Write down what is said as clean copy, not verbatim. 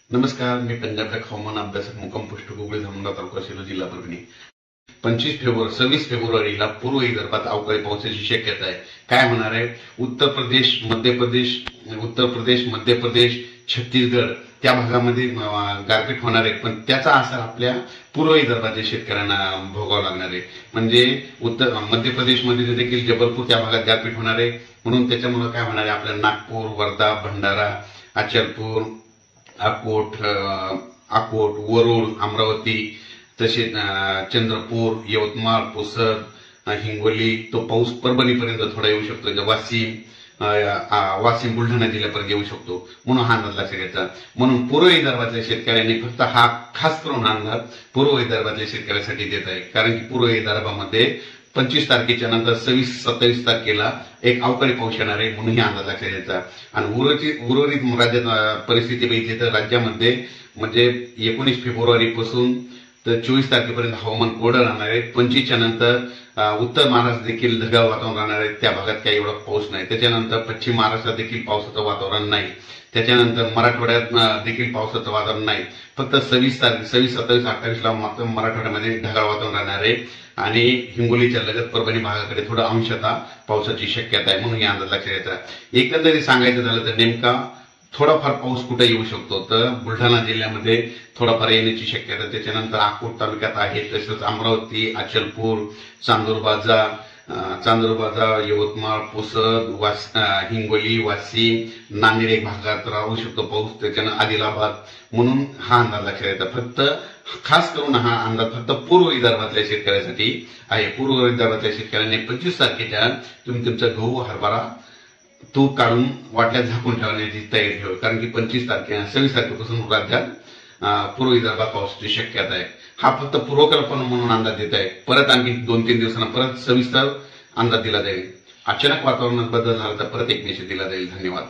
नमस्कार, मी पंजाबराव हवामान अभ्यासक मुक्काम पोस्ट गुगळी धामणगाव तालुका सेलू जिल्हा परभणी. 26 फेब्रुवारीला पूर्व विदर्भात अवकाळी पावसाची शक्यता आहे. काय होणार आहे? उत्तर प्रदेश, मध्य प्रदेश, छत्तीसगड त्या भागामध्ये गारपीट होणार आहे. पण त्याचा असर आपल्या पूर्व विदर्भाच्या शेतकऱ्यांना भोगावं लागणार आहे. म्हणजे मध्य प्रदेशमध्ये देखील जबलपूर त्या भागात गारपीट होणार आहे. म्हणून त्याच्यामुळे काय होणार आहे? आपल्या नागपूर, वर्धा, भंडारा, अचलपूर, अकोट, वरुड, अमरावती, तसेच चंद्रपूर, यवतमाळ, पुसद, हिंगोली, तो पाऊस परभणीपर्यंत थोडा येऊ शकतो. वाशिम बुलढाणा जिल्ह्यापर्यंत येऊ शकतो. म्हणून हा अंदाज लक्षात घ्यायचा. म्हणून पूर्व विदर्भातल्या शेतकऱ्यांनी फक्त हा खास करून अंदाज पूर्व विदर्भातल्या शेतकऱ्यांसाठी देत आहे. कारण की पूर्व विदर्भामध्ये 25 तारखेच्या नंतर 26-27 तारखेला एक अवकाळी पाऊस येणार आहे. म्हणून हा अंदाज लक्षात घ्यायचा. आणि उर्वरित राज्यात परिस्थिती बघितली तर राज्यामध्ये म्हणजे 19 फेब्रुवारी पासून तर 24 तारखेपर्यंत हवामान कोरडं राहणार आहे. 25च्या नंतर उत्तर महाराष्ट्र देखील ढगाळ वातावरण राहणार आहे. त्या भागात काही एवढा पाऊस नाही. त्याच्यानंतर पश्चिम महाराष्ट्रात देखील पावसाचं वातावरण नाही. त्याच्यानंतर मराठवाड्यात देखील पावसाचं वातावरण नाही. फक्त 26, 27, 28ला मात्र मराठवाड्यामध्ये ढगाळ वातावरण राहणार आहे. आणि हिंगोलीच्या लगत परभणी भागाकडे थोडं अंशतः पावसाची शक्यता आहे. म्हणून या अंदाज लक्षात घ्यायचा. एकंदरीत सांगायचं झालं तर नेमका थोडाफार पाऊस कुठे येऊ शकतो तर बुलढाणा जिल्ह्यामध्ये थोडाफार येण्याची शक्यता. त्याच्यानंतर अकोट तालुक्यात आहे. तसंच अमरावती, अचलपूर, चांदूरबाजार, यवतमाळ, पुसद, हिंगोली, वाशिम, नांदेड एक भागात राहू शकतो पाऊस. त्याच्यानं आदिलाबाद. म्हणून हा अंदाज लक्षात येतात. फक्त खास करून हा अंदाज फक्त पूर्व विदर्भातल्या शेतकऱ्यांसाठी आहे. पूर्व विदर्भातल्या शेतकऱ्यांनी 25 तारखेच्या तुम्ही तुमचा गहू, हरभरा, तूप काढून वाटल्यात झाकून ठेवण्याची तयारी ठेवा. कारण की 26 तारखेपासून राज्यात पूर्व विदर्भात पावसाची शक्यता आहे. हा फक्त पूर्वकल्पना म्हणून अंदाज देत आहे. परत आणखी 2-3 दिवसांना परत सविस्तर अंदाज दिला जाईल. अचानक वातावरणात बदल झाला तर परत एक निश्चित दिला जाईल. धन्यवाद.